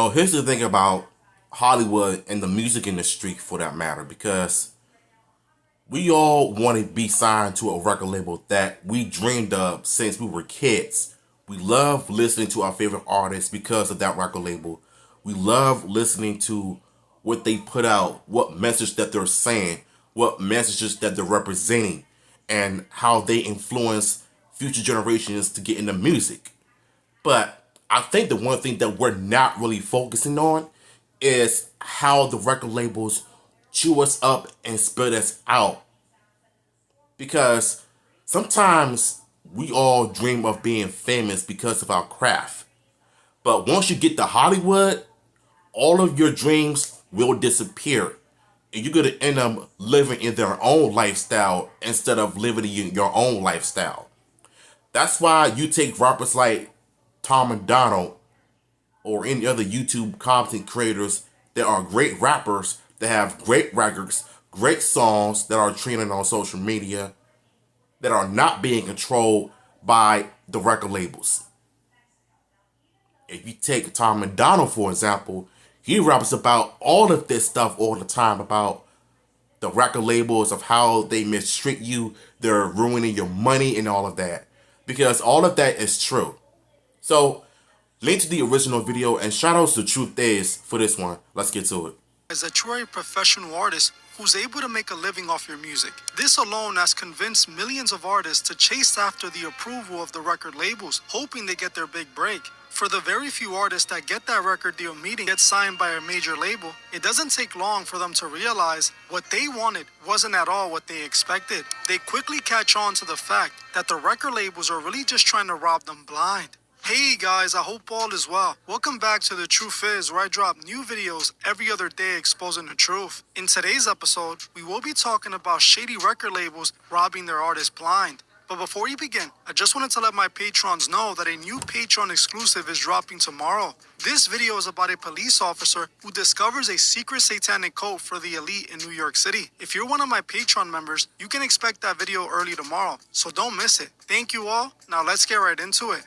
Here's the thing about Hollywood and the music industry for that matter, because we all want to be signed to a record label that we dreamed of since we were kids. We love listening to our favorite artists because of that record label. We love listening to what they put out, what message that they're saying, what messages that they're representing, and how they influence future generations to get into music. But I think the one thing that we're not really focusing on is how the record labels chew us up and spit us out. Because sometimes we all dream of being famous because of our craft. But once you get to Hollywood, all of your dreams will disappear. And you're going to end up living in their own lifestyle instead of living in your own lifestyle. That's why you take rappers like Tom and Donald or any other YouTube content creators that are great rappers that have great records, great songs that are trending on social media that are not being controlled by the record labels. If you take Tom and Donald, for example, he raps about all of this stuff all the time about the record labels, of how they mistreat you, they're ruining your money and all of that. Because all of that is true. So, link to the original video and shout outs to Truth Is for this one. Let's get to it. Is that you are a professional artist who's able to make a living off your music. This alone has convinced millions of artists to chase after the approval of the record labels, hoping they get their big break. For the very few artists that get that record deal meeting, get signed by a major label, it doesn't take long for them to realize what they wanted wasn't at all what they expected. They quickly catch on to the fact that the record labels are really just trying to rob them blind. Hey guys, I hope all is well. Welcome back to The Truth Is, where I drop new videos every other day exposing the truth. In today's episode, we will be talking about shady record labels robbing their artists blind. But before we begin, I just wanted to let my patrons know that a new Patreon exclusive is dropping tomorrow. This video is about a police officer who discovers a secret satanic cult for the elite in New York City. If you're one of my Patreon members, you can expect that video early tomorrow, so don't miss it. Thank you all. Now let's get right into it.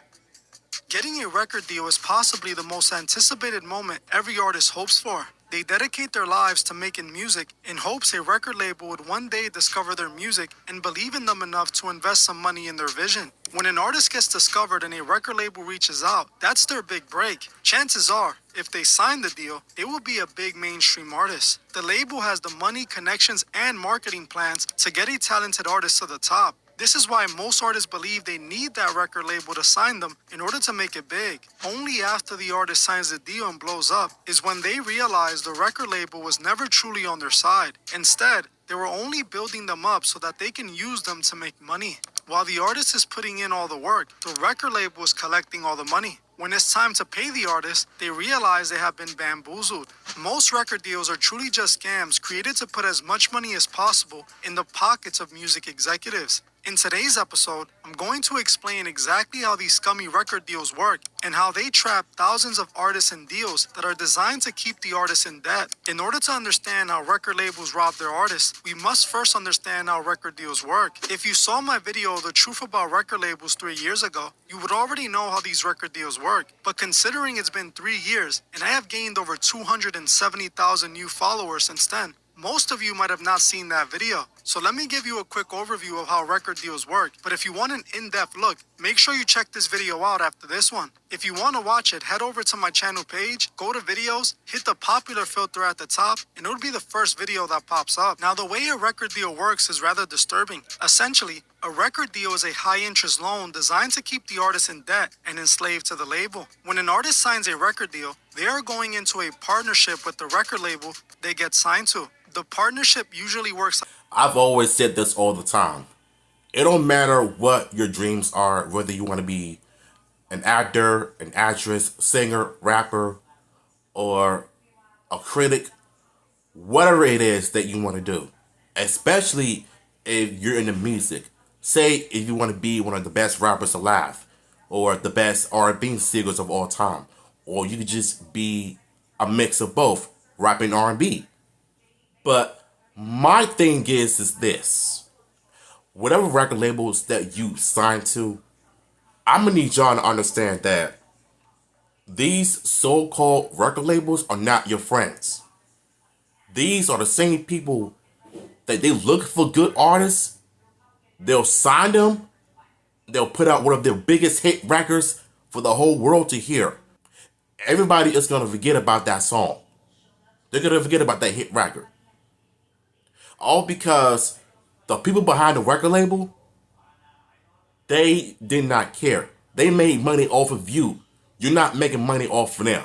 Getting a record deal is possibly the most anticipated moment every artist hopes for. They dedicate their lives to making music in hopes a record label would one day discover their music and believe in them enough to invest some money in their vision. When an artist gets discovered and a record label reaches out, that's their big break. Chances are, if they sign the deal, they will be a big mainstream artist. The label has the money, connections, and marketing plans to get a talented artist to the top. This is why most artists believe they need that record label to sign them in order to make it big. Only after the artist signs the deal and blows up is when they realize the record label was never truly on their side. Instead, they were only building them up so that they can use them to make money. While the artist is putting in all the work, the record label is collecting all the money. When it's time to pay the artist, they realize they have been bamboozled. Most record deals are truly just scams created to put as much money as possible in the pockets of music executives. In today's episode, I'm going to explain exactly how these scummy record deals work and how they trap thousands of artists in deals that are designed to keep the artists in debt. In order to understand how record labels rob their artists, we must first understand how record deals work. If you saw my video, The Truth About Record Labels 3 years ago, you would already know how these record deals work. But considering it's been 3 years and I have gained over 270,000 new followers since then, most of you might have not seen that video. So let me give you a quick overview of how record deals work. But if you want an in-depth look, make sure you check this video out after this one. If you want to watch it, head over to my channel page, go to videos, hit the popular filter at the top, and it'll be the first video that pops up. Now, the way a record deal works is rather disturbing. Essentially, a record deal is a high-interest loan designed to keep the artist in debt and enslaved to the label. When an artist signs a record deal, they are going into a partnership with the record label they get signed to. The partnership usually works. I've always said this all the time. It don't matter what your dreams are, whether you want to be an actor, an actress, singer, rapper, or a critic, whatever it is that you want to do, especially if you're into music. Say if you want to be one of the best rappers alive, or the best R&B singers of all time, or you could just be a mix of both, rap and R&B. But my thing is this. Whatever record labels that you sign to, I'm going to need y'all to understand that These so-called record labels are not your friends. These are the same people that they look for good artists. They'll sign them. They'll put out one of their biggest hit records for the whole world to hear. Everybody is going to forget about that song. They're going to forget about that hit record. All because the people behind the record label, they did not care. They made money off of you. You're not making money off of them.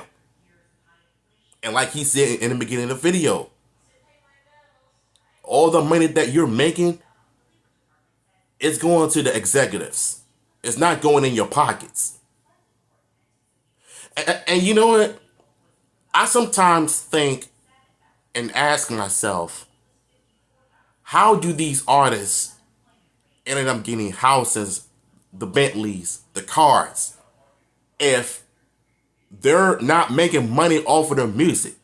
And like he said in the beginning of the video, all the money that you're making is going to the executives. It's not going in your pockets. And you know what? I sometimes think and ask myself, how do these artists ended up getting houses, the Bentleys, the cars, if they're not making money off of their music?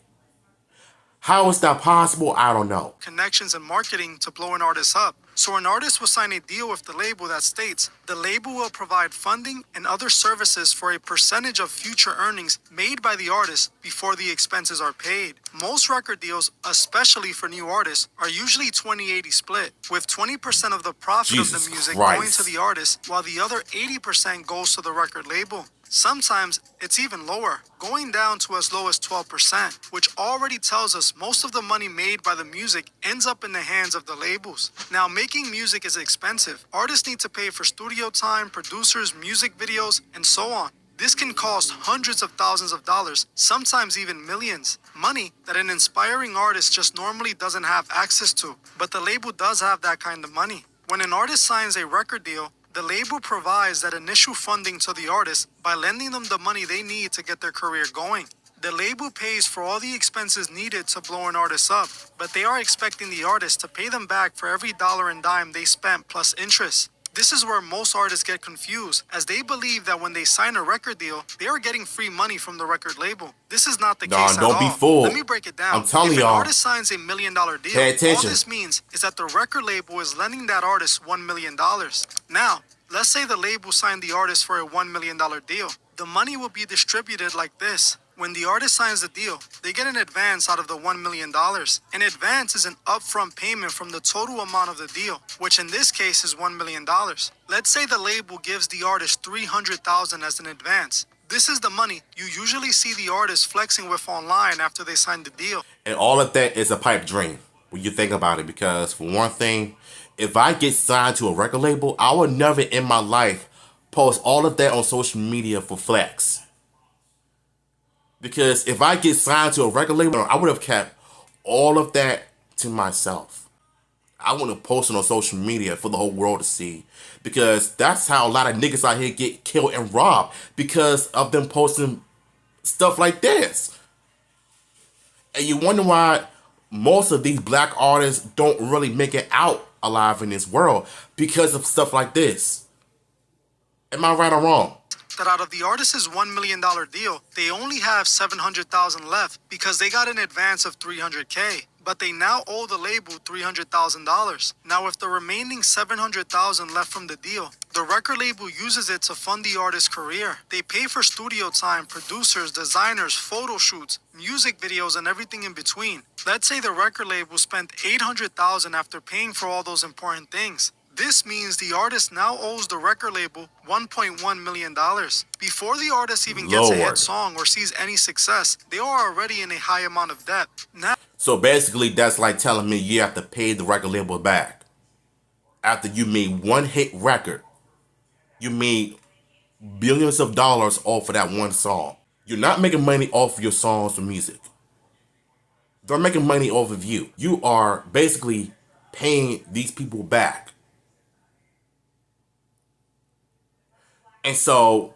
How is that possible? I don't know. Connections and marketing to blow an artist up. So an artist will sign a deal with the label that states the label will provide funding and other services for a percentage of future earnings made by the artist before the expenses are paid. Most record deals, especially for new artists, are usually 20-80 split, with 20% of the profit of the music going to the artist, while the other 80% goes to the record label. Sometimes it's even lower, going down to as low as 12%, which already tells us most of the money made by the music ends up in the hands of the labels. Now, making music is expensive. Artists need to pay for studio time, producers, music videos, and so on. This can cost hundreds of thousands of dollars, sometimes even millions. Money that an inspiring artist just normally doesn't have access to. But the label does have that kind of money. When an artist signs a record deal, the label provides that initial funding to the artist by lending them the money they need to get their career going. The label pays for all the expenses needed to blow an artist up, but they are expecting the artist to pay them back for every dollar and dime they spent plus interest. This is where most artists get confused, as they believe that when they sign a record deal, they are getting free money from the record label. This is not the case at all. Don't be fooled. Let me break it down. I'm telling y'all. If an artist signs $1 million deal, all this means is that the record label is lending that artist $1 million. Now, let's say the label signed the artist for a $1 million deal. The money will be distributed like this. When the artist signs the deal, they get an advance out of the $1 million. An advance is an upfront payment from the total amount of the deal, which in this case is $1 million. Let's say the label gives the artist $300,000 as an advance. This is the money you usually see the artist flexing with online after they sign the deal. And all of that is a pipe dream when you think about it, because for one thing, if I get signed to a record label, I would never in my life post all of that on social media for flex. Because if I get signed to a record label, I would have kept all of that to myself. I wouldn't have posted on social media for the whole world to see. Because that's how a lot of niggas out here get killed and robbed, because of them posting stuff like this. And you wonder why most of these black artists don't really make it out alive in this world, because of stuff like this. Am I right or wrong? That out of the artist's $1 million deal, they only have $700,000 left because they got an advance of $300K, but they now owe the label $300,000. Now, with the remaining $700,000 left from the deal, the record label uses it to fund the artist's career. They pay for studio time, producers, designers, photo shoots, music videos, and everything in between. Let's say the record label spent $800,000 after paying for all those important things. This means the artist now owes the record label $1.1 million. Before the artist even gets a hit song or sees any success, they are already in a high amount of debt. Now, so basically, that's like telling me you have to pay the record label back. After you made one hit record, you made billions of dollars off of that one song. You're not making money off of your songs or music. They're making money off of you. You are basically paying these people back. And so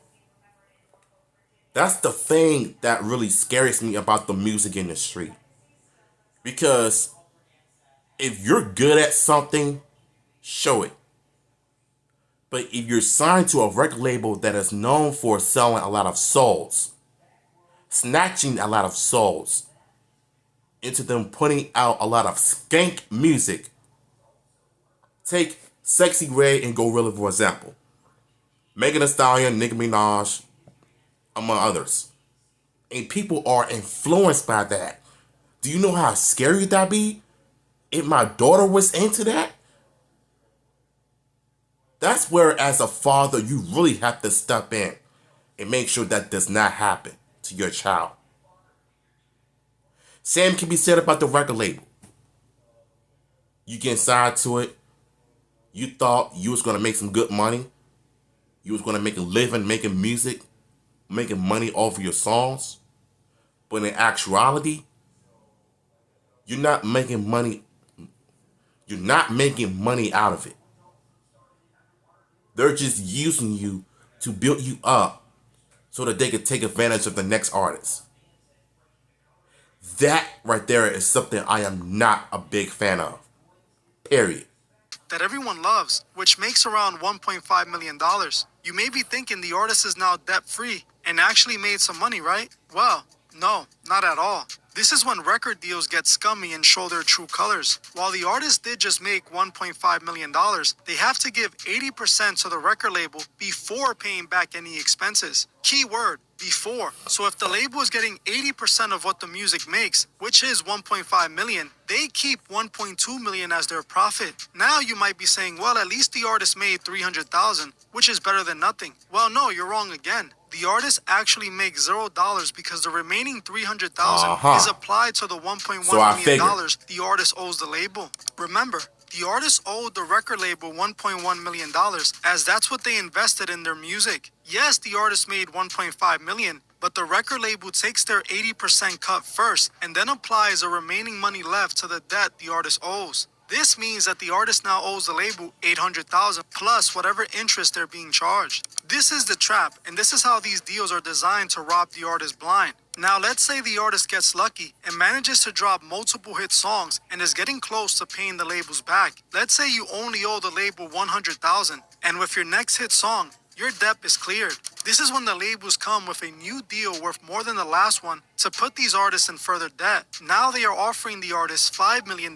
that's the thing that really scares me about the music industry. Because if you're good at something, show it. But if you're signed to a record label that is known for selling a lot of souls, snatching a lot of souls into them putting out a lot of skank music. Take Sexy Red and Gorilla, for example. Megan Thee Stallion, Nicki Minaj, among others. and people are influenced by that. Do you know how scary that'd be? If my daughter was into that? That's where, as a father, you really have to step in and make sure that does not happen to your child. Same can be said about the record label. You get signed to it. You thought you was going to make some good money. You was going to make a living making music, making money off of your songs. But in actuality, you're not making money. You're not making money out of it. They're just using you to build you up so that they can take advantage of the next artist. That right there is something I am not a big fan of. Period. That everyone loves, which makes around $1.5 million. You may be thinking the artist is now debt-free and actually made some money, right? Well, no, not at all. This is when record deals get scummy and show their true colors. While the artist did just make $1.5 million, they have to give 80% to the record label before paying back any expenses. Key word, before. So if the label is getting 80% of what the music makes, which is 1.5 million, they keep 1.2 million as their profit. Now you might be saying, well, at least the artist made 300,000, which is better than nothing. Well, no, you're wrong again. The artist actually makes $0 because the remaining 300,000 is applied to the $1.1 million dollars the artist owes the label. Remember, the artist owed the record label $1.1 million as that's what they invested in their music. Yes, the artist made $1.5 million, but the record label takes their 80% cut first and then applies the remaining money left to the debt the artist owes. This means that the artist now owes the label $800,000 plus whatever interest they're being charged. This is the trap, and this is how these deals are designed to rob the artist blind. Now, let's say the artist gets lucky and manages to drop multiple hit songs and is getting close to paying the labels back. Let's say you only owe the label $100,000, and with your next hit song, your debt is cleared. This is when the labels come with a new deal worth more than the last one to put these artists in further debt. Now they are offering the artists $5 million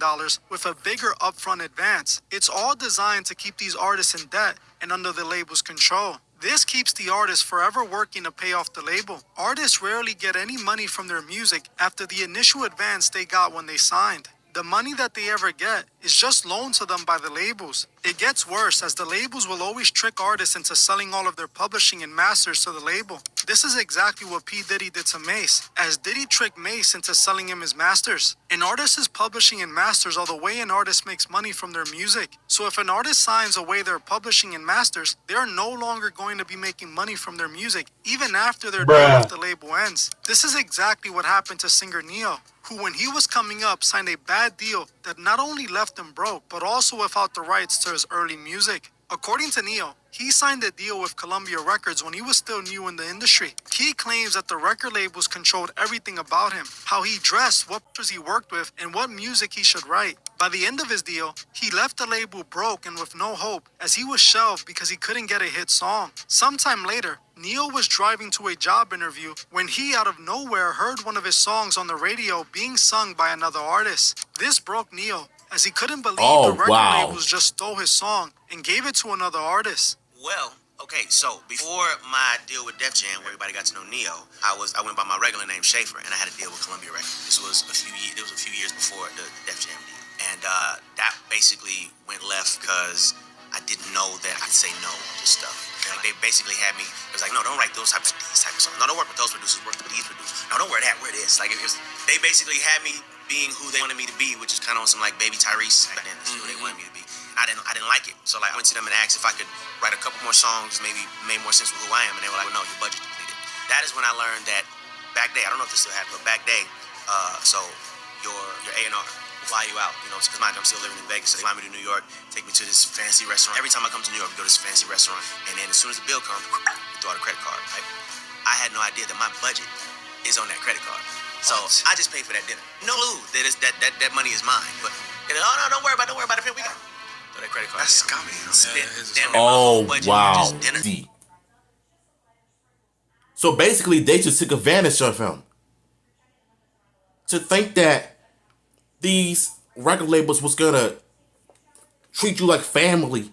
with a bigger upfront advance. It's all designed to keep these artists in debt and under the label's control. This keeps the artist forever working to pay off the label. Artists rarely get any money from their music after the initial advance they got when they signed. The money that they ever get is just loaned to them by the labels. It gets worse as the labels will always trick artists into selling all of their publishing and masters to the label. This is exactly what P. Diddy did to Mace, as Diddy tricked Mace into selling him his masters. An artist's publishing and masters are the way an artist makes money from their music. So if an artist signs away their publishing and masters, they are no longer going to be making money from their music, even after their deal with the label ends. This is exactly what happened to singer Neo, who when he was coming up signed a bad deal that not only left him broke, but also without the rights to his early music. According to Neo, he signed a deal with Columbia Records when he was still new in the industry. He claims that the record labels controlled everything about him, how he dressed, what producers he worked with, and what music he should write. By the end of his deal, he left the label broke and with no hope, as he was shelved because he couldn't get a hit song. Sometime later, Neo was driving to a job interview when he out of nowhere heard one of his songs on the radio being sung by another artist. This broke Neo, as he couldn't believe the record labels just stole his song and gave it to another artist. Well, okay, so before my deal with Def Jam, where everybody got to know Neo, I went by my regular name Schaefer, and I had a deal with Columbia Records. This was a few years before the Def Jam deal, and that basically went left because I didn't know that I could say no to stuff. Like they basically had me. It was like, no, don't write these type of songs. No, don't work with those producers. Work with these producers. No, don't wear that. Wear this. Like they basically had me being who they wanted me to be, which is kind of on some like Baby Tyrese back then. That's who they wanted me to be. I didn't like it. So like I went to them and asked if I could write a couple more songs, maybe made more sense with who I am, and they were like, well, no, your budget depleted. That is when I learned that back day. I don't know if this still happens, but back day. So your A&R will fly you out. You know, because I'm still living in Vegas, so they fly me to New York, take me to this fancy restaurant. Every time I come to New York, we go to this fancy restaurant, and then as soon as the bill comes, we throw out a credit card. Right? I had no idea that my budget is on that credit card. So I just paid for that dinner. No clue that money is mine. But oh no, don't worry about it. We got throw that credit card. That's scummy. Wow. Deep. So basically, they just took advantage of him. To think that these record labels was gonna treat you like family,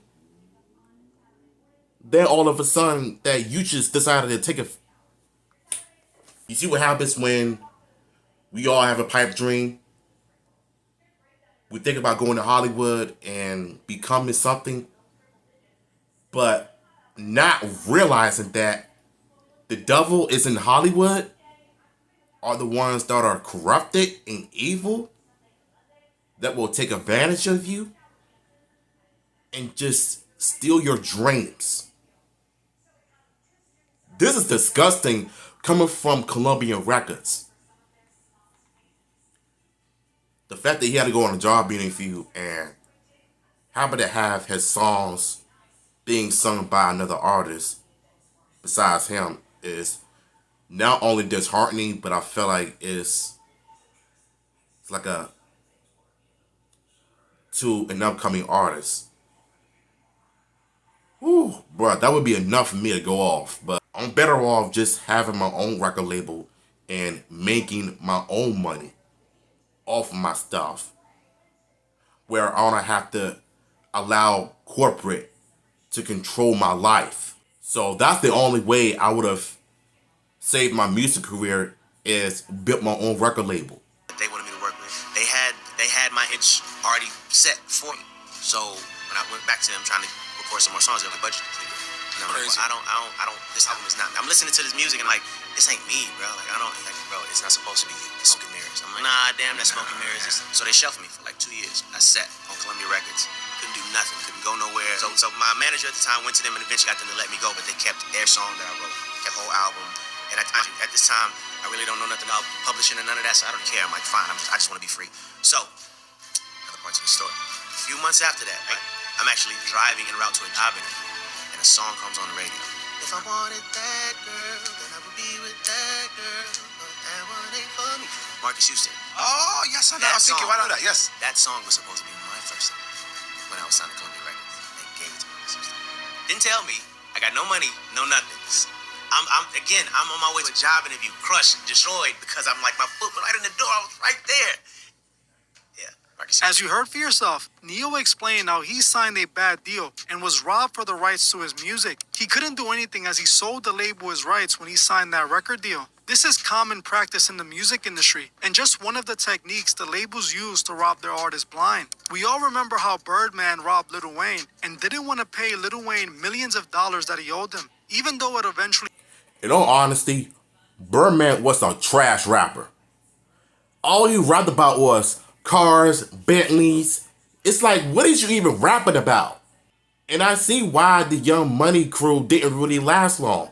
then all of a sudden that you just decided to take You see what happens when we all have a pipe dream? We think about going to Hollywood and becoming something, but not realizing that the devil is in Hollywood are the ones that are corrupted and evil that will take advantage of you and just steal your dreams. This is disgusting coming from Columbia Records. The fact that he had to go on a job interview and happen to have his songs being sung by another artist besides him is not only disheartening, but I feel like it's like a to an upcoming artist. Whew, bro, that would be enough for me to go off. But I'm better off just having my own record label and making my own money off of my stuff, where I don't have to allow corporate to control my life. So that's the only way I would have saved my music career, is built my own record label. They wanted me to work with. They had my hits already set for me. So when I went back to them trying to record some more songs, they were like, budget completed. And I'm like, well, I don't. This album is not. I'm listening to this music and like, this ain't me, bro. Like I don't, like, bro, it's not supposed to be you. It's Smoke and Mirrors. I'm like, nah, damn, that's Smoke and Mirrors. So they shelved me for like 2 years. I sat on Columbia Records. Couldn't do nothing. Couldn't go nowhere. So my manager at the time went to them and eventually got them to let me go, but they kept their song that I wrote, kept the whole album. And at this time, I really don't know nothing about publishing and none of that, so I don't care. I'm like, fine, I just want to be free. So, another part to the story. A few months after that, right, I'm actually driving en route to a job interview, and a song comes on the radio. If I wanted that girl, then I would be with that girl, but that one ain't for me. Marcus Houston. Oh, yes, I know. I was thinking, why not that? Yes. That song was supposed to be my first single when I was signed to Columbia Records. They gave it to Marcus Houston. Didn't tell me. I got no money, no nothing. I'm on my way to a job interview, crushed, destroyed, because I'm like, my foot was right in the door. I was right there. Yeah, Marcus. As you heard for yourself, Neo explained how he signed a bad deal and was robbed for the rights to his music. He couldn't do anything as he sold the label his rights when he signed that record deal. This is common practice in the music industry, and just one of the techniques the labels use to rob their artists blind. We all remember how Birdman robbed Lil Wayne and didn't want to pay Lil Wayne millions of dollars that he owed him, even though it eventually... In all honesty, Birdman was a trash rapper. All he rapped about was cars, Bentleys. It's like, what is you even rapping about? And I see why the Young Money crew didn't really last long.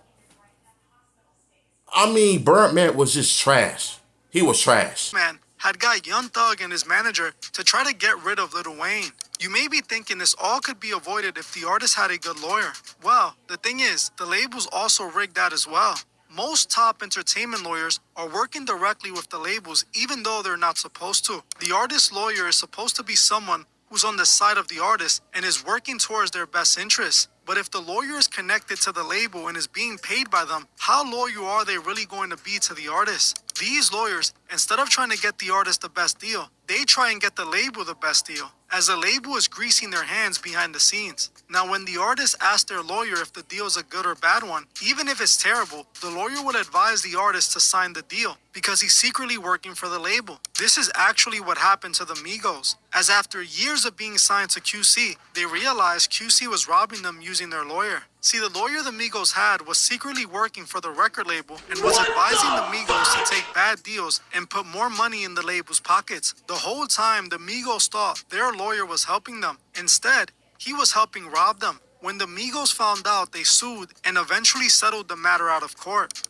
I mean, Birdman was just trash. He was trash. Man had got Young Thug and his manager to try to get rid of Lil Wayne. You may be thinking this all could be avoided if the artist had a good lawyer. Well, the thing is, the labels also rigged that as well. Most top entertainment lawyers are working directly with the labels even though they're not supposed to. The artist's lawyer is supposed to be someone who's on the side of the artist and is working towards their best interests. But if the lawyer is connected to the label and is being paid by them, how loyal are they really going to be to the artist? These lawyers, instead of trying to get the artist the best deal, they try and get the label the best deal, as the label is greasing their hands behind the scenes. Now, when the artist asks their lawyer if the deal is a good or bad one, even if it's terrible, the lawyer would advise the artist to sign the deal because he's secretly working for the label. This is actually what happened to the Migos, as after years of being signed to QC, they realized QC was robbing them using their lawyer. See, the lawyer the Migos had was secretly working for the record label and was advising the Migos to take bad deals and put more money in the label's pockets. The whole time, the Migos thought their lawyer was helping them. Instead, he was helping rob them. When the Migos found out, they sued and eventually settled the matter out of court.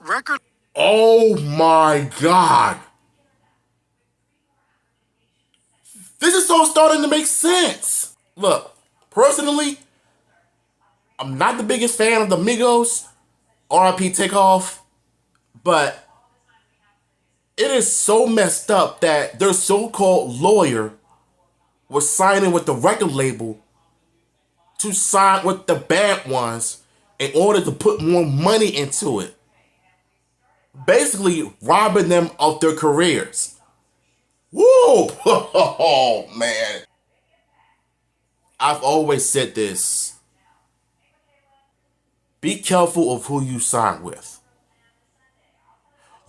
Oh my God. This is all starting to make sense. Look, personally, I'm not the biggest fan of the Migos, RIP Takeoff, but it is so messed up that their so-called lawyer was signing with the record label to side with the bad ones in order to put more money into it. Basically robbing them of their careers. Woo! Oh, man. I've always said this. Be careful of who you sign with.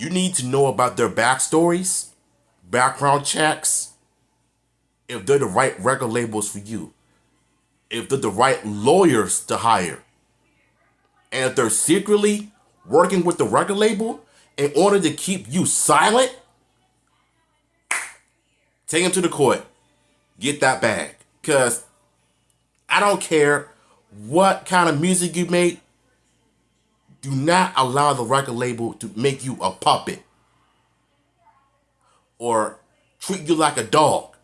You need to know about their backstories, background checks, if they're the right record labels for you, if they're the right lawyers to hire, and if they're secretly working with the record label in order to keep you silent, take them to the court. Get that bag. Because I don't care what kind of music you make, do not allow the record label to make you a puppet or treat you like a dog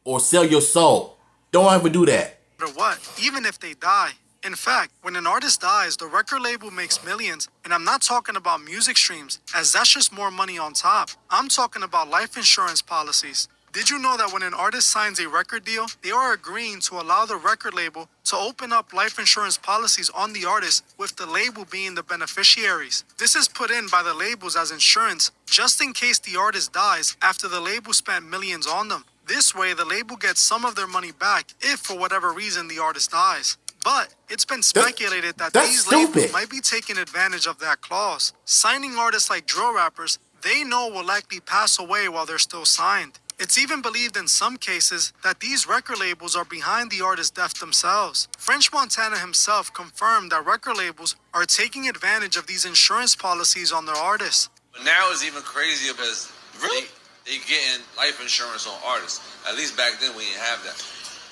or sell your soul. Don't ever do that. No matter what, even if they die. In fact, when an artist dies, the record label makes millions, and I'm not talking about music streams, as that's just more money on top. I'm talking about life insurance policies. Did you know that when an artist signs a record deal, they are agreeing to allow the record label to open up life insurance policies on the artist, with the label being the beneficiaries? This is put in by the labels as insurance, just in case the artist dies after the label spent millions on them. This way, the label gets some of their money back if for whatever reason the artist dies. But it's been speculated that these labels might be taking advantage of that clause. Signing artists like drill rappers, they know will likely pass away while they're still signed. It's even believed in some cases that these record labels are behind the artist's death themselves. French Montana himself confirmed that record labels are taking advantage of these insurance policies on their artists. But now it's even crazier because they getting life insurance on artists. At least back then we didn't have that.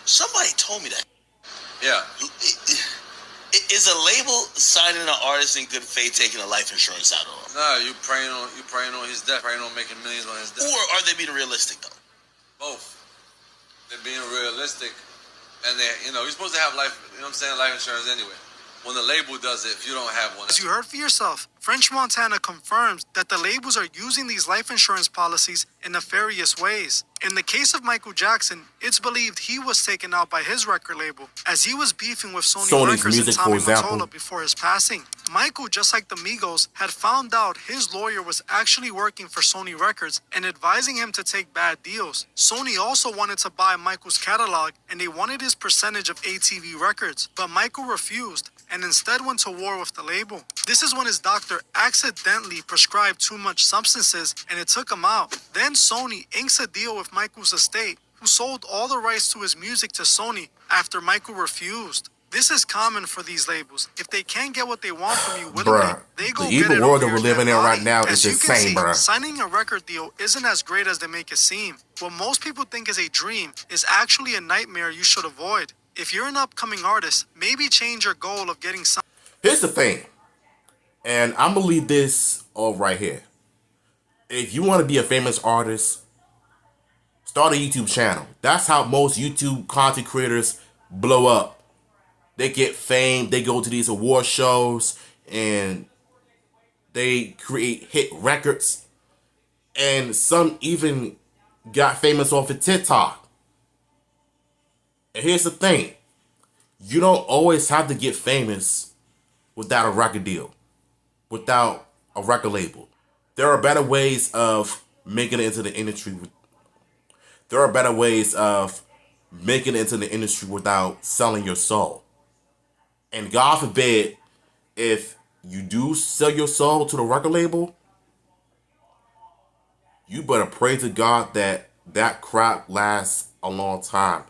Somebody told me that. Yeah. Is a label signing an artist in good faith taking a life insurance out of him? No, you praying on his death, praying on making millions on his death. Or are they being realistic though? Both. They're being realistic, and you're supposed to have life insurance anyway. When the label does it, if you don't have one. As you heard for yourself, French Montana confirms that the labels are using these life insurance policies in nefarious ways. In the case of Michael Jackson, it's believed he was taken out by his record label as he was beefing with Sony Records and Tommy Mottola before his passing. Michael, just like the Migos, had found out his lawyer was actually working for Sony Records and advising him to take bad deals. Sony also wanted to buy Michael's catalog, and they wanted his percentage of ATV Records, but Michael refused and instead went to war with the label. This is when his doctor accidentally prescribed too much substances and it took him out. Then Sony inks a deal with Michael's estate, who sold all the rights to his music to Sony after Michael refused. This is common for these labels. If they can't get what they want from you willingly, they go get it. The evil world that we're living in right now is insane, bro. Signing a record deal isn't as great as they make it seem. What most people think is a dream is actually a nightmare you should avoid. If you're an upcoming artist, maybe change your goal of getting signed. Here's the thing, and I'm gonna leave this all right here. If you want to be a famous artist, start a YouTube channel. That's how most YouTube content creators blow up. They get fame, they go to these award shows, and they create hit records. And some even got famous off of TikTok. And here's the thing. You don't always have to get famous without a record deal, without a record label. There are better ways of making it into the industry. There are better ways of making it into the industry without selling your soul. And God forbid, if you do sell your soul to the record label, you better pray to God that that crap lasts a long time.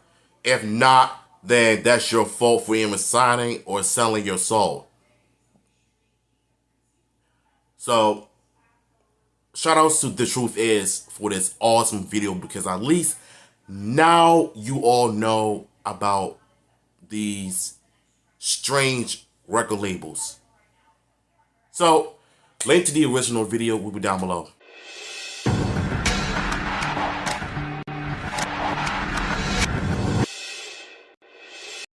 If not, then that's your fault for even signing or selling your soul. So, shout outs to The Truth Is for this awesome video, because at least now you all know about these strange record labels. So, link to the original video will be down below.